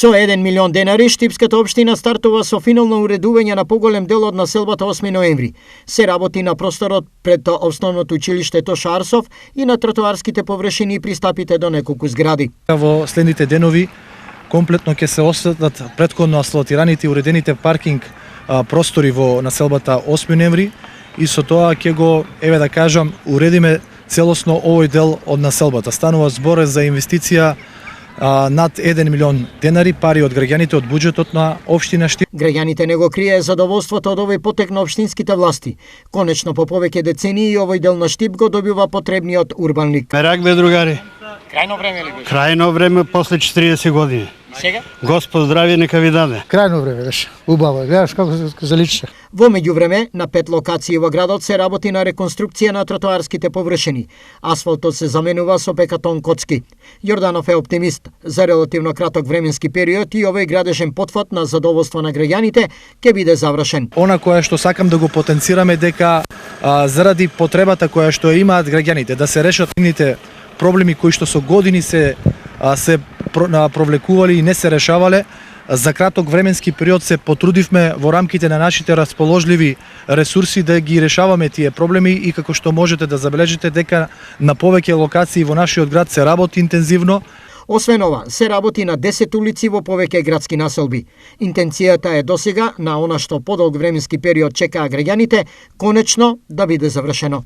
Со 1 милион денари, Штипската општина стартува со финално уредување на поголем дел од населбата 8 ноември. Се работи на просторот пред основното училиште Тоша Арсов и на тротоарските површини и пристапите до неколку згради. Во следните денови комплетно ќе се осветлат претходно асфалтираните и уредените паркинг простори во населбата 8 ноември и со тоа ќе го, еве да кажам, уредиме целосно овој дел од населбата. Станува збор за инвестиција над 1 милион денари, пари од граѓаните од буџетот на општина Штип. Граѓаните не го крие задоволството од овој потек на општинските власти. Конечно, по повеќе децении овој дел на Штип го добива потребниот урбан лик. Мерак бе, другари. Крајно време ли беше? Крајно време после 40 години. Сега? Господ здравје нека ви даде. Крајно време беше. Убаво. Гледаш како се заличи. Во меѓувреме, на 5 локации во градот се работи на реконструкција на тротоарските површини. Асфалтот се заменува со бекатон коцки. Јорданов е оптимист. За релативно краток временски период и овој градежен потфат на задоволство на граѓаните ќе биде завршен. Она кое што сакам да го потенцираме дека заради потребата која што имаат граѓаните да се решат нивните проблеми кои што со години се провлекувале и не се решавале, за краток временски период се потрудивме во рамките на нашите расположливи ресурси да ги решаваме тие проблеми и како што можете да забележите дека на повеќе локации во нашиот град се работи интензивно. Освен ова, се работи на 10 улици во повеќе градски населби. Интенцијата е досега на она што подолг временски период чекаа граѓаните, конечно да биде завршено.